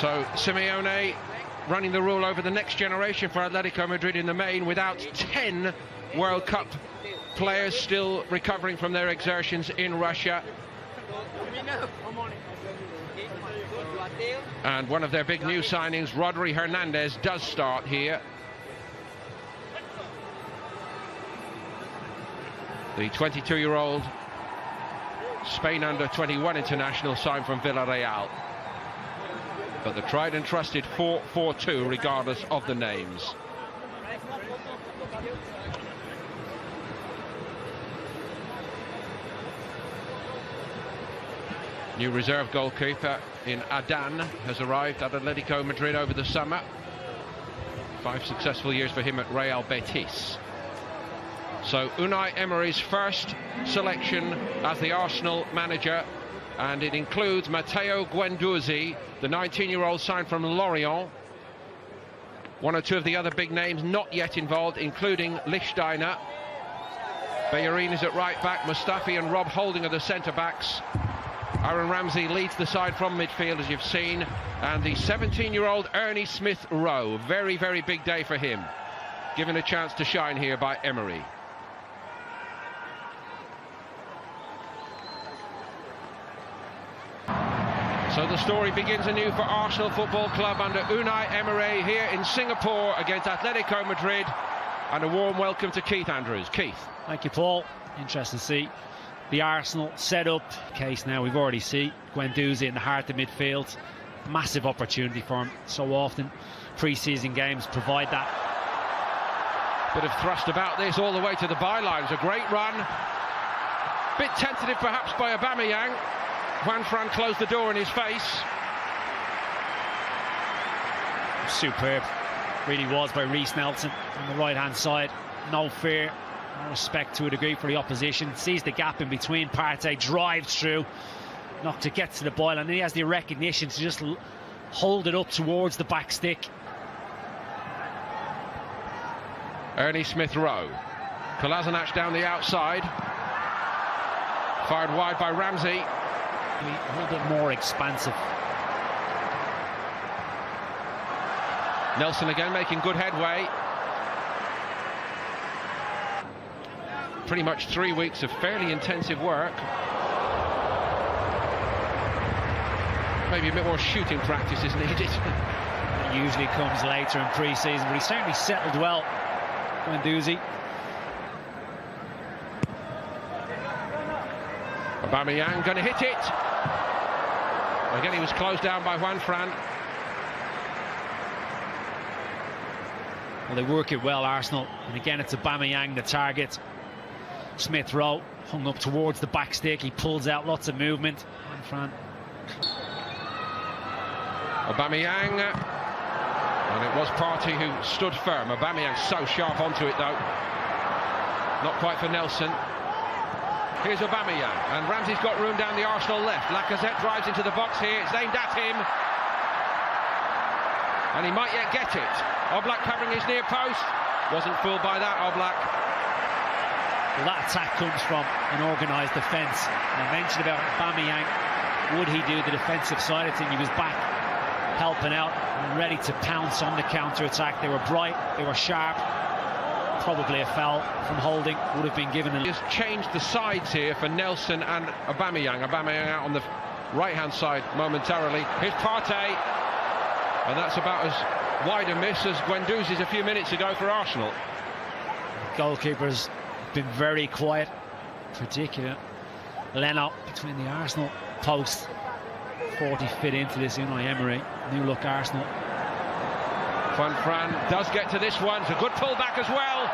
So Simeone running the rule over the next generation for Atletico Madrid in the main, without 10 World Cup players still recovering from their exertions in Russia. And one of their big new signings, Rodri Hernandez, does start here. The 22-year-old Spain under-21 international signed from Villarreal. But the tried and trusted 4-4-2 regardless of the names. New reserve goalkeeper in Adan has arrived at Atletico Madrid over the summer. 5 successful years for him at Real Betis. So Unai Emery's first selection as the Arsenal manager, and it includes Matteo Guendouzi, the 19-year-old signed from Lorient. One or two of the other big names not yet involved, including Lichtsteiner. Bellerin is at right back, Mustafi and Rob Holding are the centre-backs. Aaron Ramsey leads the side from midfield, as you've seen, and the 17-year-old Ernie Smith-Rowe. Very, very big day for him, given a chance to shine here by Emery. So the story begins anew for Arsenal Football Club under Unai Emery here in Singapore against Atletico Madrid. And a warm welcome to Keith Andrews. Keith. Thank you, Paul. Interesting to see the Arsenal set-up case now. We've already seen Guendouzi in the heart of midfield. Massive opportunity for him. So often pre-season games provide that. Bit of thrust about this all the way to the bylines. A great run. Bit tentative perhaps by Aubameyang. Juan Fran closed the door in his face. Superb. Really was by Reiss Nelson on the right-hand side. No fear, no respect to a degree for the opposition. Sees the gap in between. Partey drives through. Not to get to the ball, and then he has the recognition to just hold it up towards the back stick. Ernie Smith-Rowe. Kolasinac down the outside. Fired wide by Ramsey. A little bit more expansive. Nelson again making good headway. Pretty much 3 weeks of fairly intensive work. Maybe a bit more shooting practice is needed. It usually comes later in pre-season, but he certainly settled well. Guendouzi. Aubameyang going to hit it. Again, he was closed down by Juan Fran. Well, they work it well, Arsenal. And again, it's Aubameyang, the target. Smith-Rowe hung up towards the back stick. He pulls out lots of movement. Juan Fran. Aubameyang. And it was Partey who stood firm. Aubameyang so sharp onto it, though. Not quite for Nelson. Here's Aubameyang, and Ramsey's got room down the Arsenal left. Lacazette drives into the box here, it's aimed at him. And he might yet get it. Oblak covering his near post. Wasn't fooled by that, Oblak. Well, that attack comes from an organised defence. I mentioned about Aubameyang. Would he do the defensive side of things? He was back helping out and ready to pounce on the counter-attack. They were bright, they were sharp. Probably a foul from Holding would have been given. Just changed the sides here for Nelson and Aubameyang. Aubameyang out on the right-hand side momentarily. Here's Partey, and that's about as wide a miss as Guendouzi's a few minutes ago for Arsenal. Goalkeeper's been very quiet, particularly Leno between the Arsenal posts. 40 fit into this Unai Emery. New look Arsenal. Juan Fran does get to this one. It's a good pullback as well.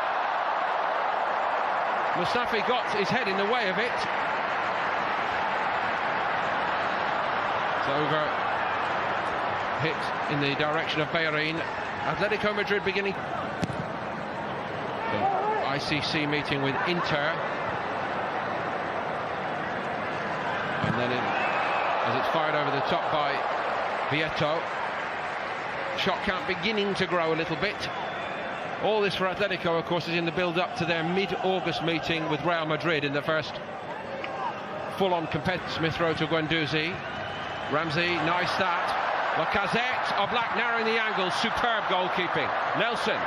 Mustafi got his head in the way of it. It's over. Hit in the direction of Bellerin. Atletico Madrid beginning the ICC meeting with Inter. And then as it's fired over the top by Vieto. Shot count beginning to grow a little bit. All this for Atletico, of course, is in the build-up to their mid-August meeting with Real Madrid in the first full-on competitive. Smith-Rowe to Guendouzi. Ramsey, nice start. Lacazette, Oblak narrowing the angle, superb goalkeeping. Nelson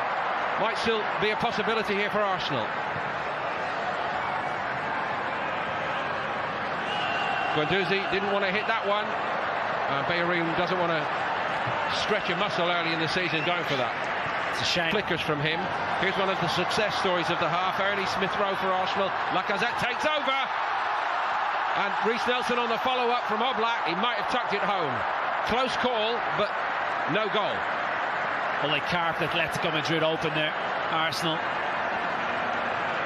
might still be a possibility here for Arsenal. Guendouzi didn't want to hit that one. Bellerin doesn't want to stretch a muscle early in the season going for that. It's a shame. Flickers from him. Here's one of the success stories of the half. Early Smith Rowe for Arsenal. Lacazette takes over. And Reece Nelson on the follow-up from Oblak. He might have tucked it home. Close call, but no goal. Well, they carved Atletico Madrid open there, Arsenal.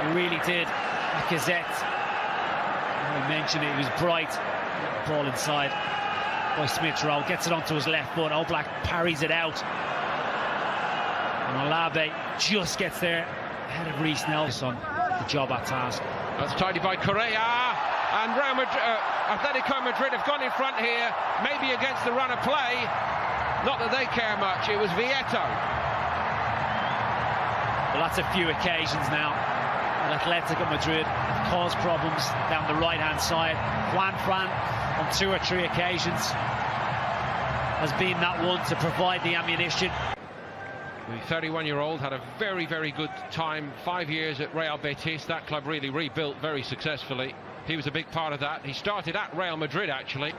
They really did. Lacazette, I mentioned it, was bright. Ball inside by Smith Rowe. Gets it onto his left foot. Oblak parries it out. And Olabe just gets there ahead of Reece Nelson. The job at task. That's tidied by Correa. And Atletico Madrid have gone in front here, maybe against the run of play. Not that they care much, it was Vieto. Well, that's a few occasions now. And Atletico Madrid have caused problems down the right-hand side. Juan Fran, on 2 or 3 occasions, has been that one to provide the ammunition. The 31-year-old had a very, very good time, 5 years at Real Betis. That club really rebuilt very successfully. He was a big part of that. He started at Real Madrid, actually.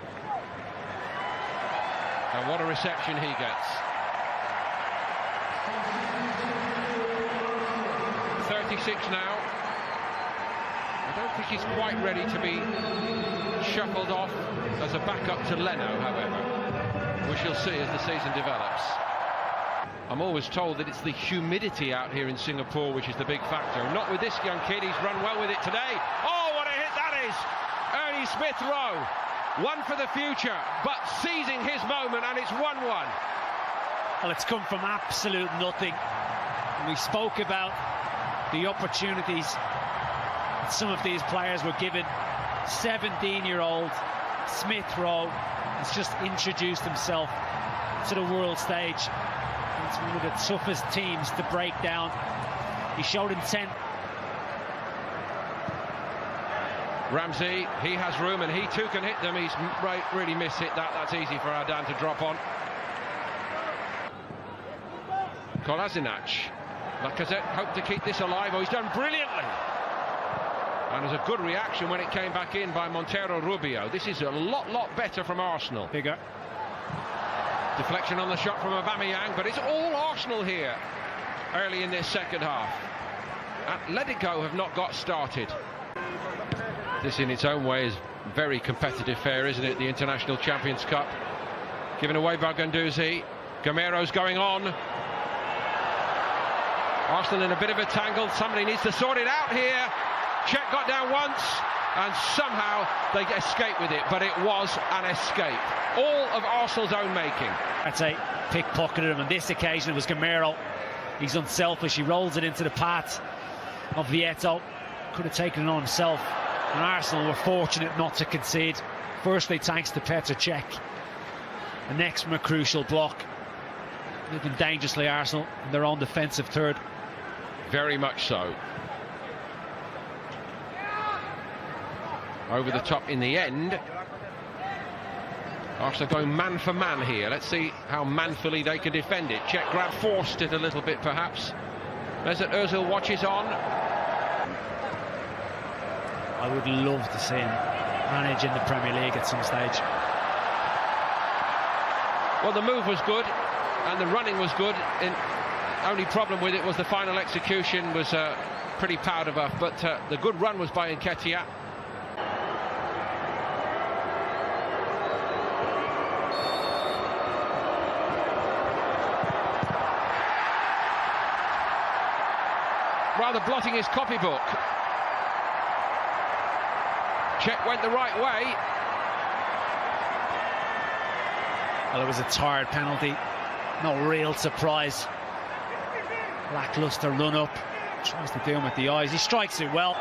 And what a reception he gets. 36 now. I don't think he's quite ready to be shuffled off as a backup to Leno, however. We shall see as the season develops. I'm always told that it's the humidity out here in Singapore which is the big factor. Not with this young kid. He's run well with it today. Oh, what a hit that is! Ernie Smith Rowe. One for the future, but seizing his moment, and it's 1-1. Well, it's come from absolute nothing. And we spoke about the opportunities that some of these players were given. 17-year-old Smith Rowe has just introduced himself to the world stage. It's one of the toughest teams to break down. He showed intent. Ramsey, he has room and he too can hit them. He's really mishit that. That's easy for Adan to drop on. Kolasinac. Lacazette hoped to keep this alive. Oh, he's done brilliantly. And there's a good reaction when it came back in by Montero Rubio. This is a lot better from Arsenal. Bigger. Deflection on the shot from Aubameyang, but it's all Arsenal here early in this second half. Atletico have not got started. This in its own way is very competitive fare, isn't it? The International Champions Cup. Given away by Guendouzi. Gamero's going on. Arsenal in a bit of a tangle. Somebody needs to sort it out here. Czech got down once and somehow they escape with it, but it was an escape. All of Arsenal's own making. I'd say pickpocketed him. On this occasion it was Gamero. He's unselfish. He rolls it into the path of Vieto. Could have taken it on himself. And Arsenal were fortunate not to concede. Firstly, thanks to Petr Cech. The next from a crucial block. Looking dangerously Arsenal in their own defensive third. Very much so. Over the top in the end. Arsenal going man for man here. Let's see how manfully they can defend it. Czech grab forced it a little bit perhaps. Mesut Ozil watches on. I would love to see him manage in the Premier League at some stage. Well, the move was good and the running was good. Only problem with it was the final execution was pretty powder buff, but the good run was by Nketiah. Rather blotting his copybook. Czech went the right way. Well, it was a tired penalty. No real surprise. Lackluster run up. Tries to do him with the eyes. He strikes it well.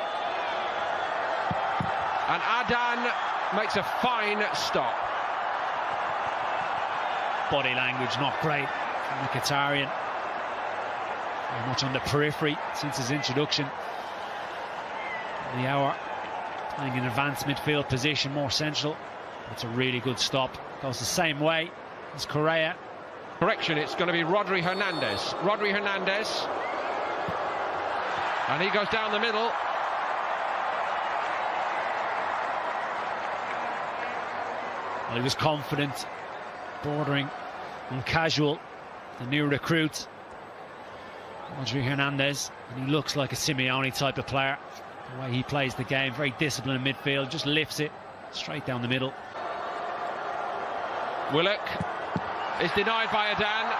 And Adan makes a fine stop. Body language not great from the Qatarian. Very much on the periphery since his introduction. The hour playing an advanced midfield position, more central. It's a really good stop. Goes the same way It's Correa. Correction, it's going to be Rodri Hernandez. Rodri Hernandez. And he goes down the middle. Well, he was confident, bordering on casual, the new recruit, Rodri Hernandez, and he looks like a Simeone type of player. The way he plays the game, very disciplined in midfield, just lifts it straight down the middle. Willock is denied by Adan.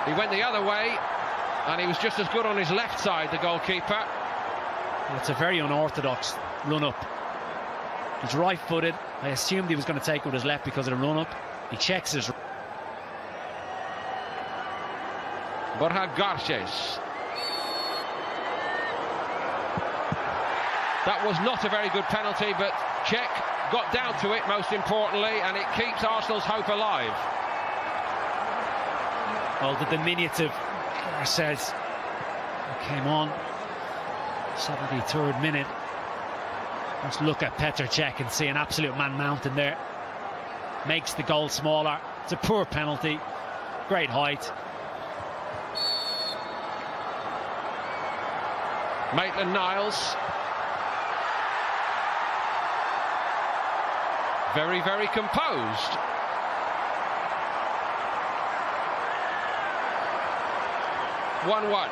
He went the other way, and he was just as good on his left side, the goalkeeper. Well, it's a very unorthodox run-up. He's right-footed. I assumed he was going to take with his left because of the run-up. He checks his... Borja Garces. That was not a very good penalty, but Czech got down to it, most importantly, and it keeps Arsenal's hope alive. Well, the diminutive Garces came on 73rd minute. Let's look at Petr Cech and see an absolute man mountain there. Makes the goal smaller. It's a poor penalty. Great height. Maitland-Niles. Very, very composed. One-one.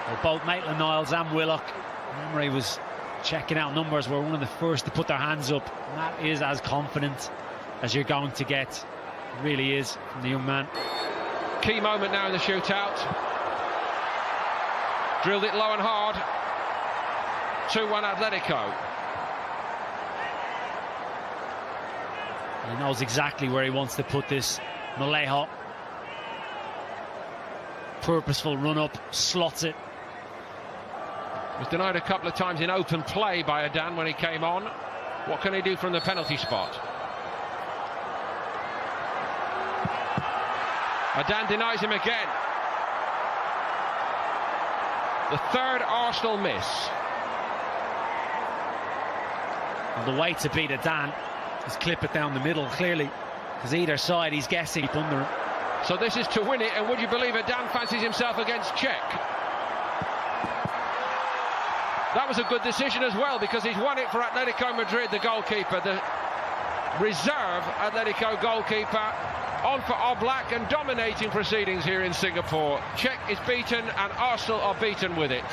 Well, both Maitland-Niles and Willock, remember he was checking out numbers, were one of the first to put their hands up. And that is as confident as you're going to get. It really is from the young man. Key moment now in the shootout. Drilled it low and hard. 2-1 Atletico. He knows exactly where he wants to put this. Malejo. Purposeful run-up, slots it. Was denied a couple of times in open play by Adan when he came on. What can he do from the penalty spot? Adan denies him again. The third Arsenal miss. And the way to beat Adan is clip it down the middle, clearly, because either side he's guessing under him. So this is to win it, and would you believe Adan fancies himself against Czech? That was a good decision as well, because he's won it for Atletico Madrid, the goalkeeper, the reserve Atletico goalkeeper, on for Oblak and dominating proceedings here in Singapore. Czech is beaten and Arsenal are beaten with it.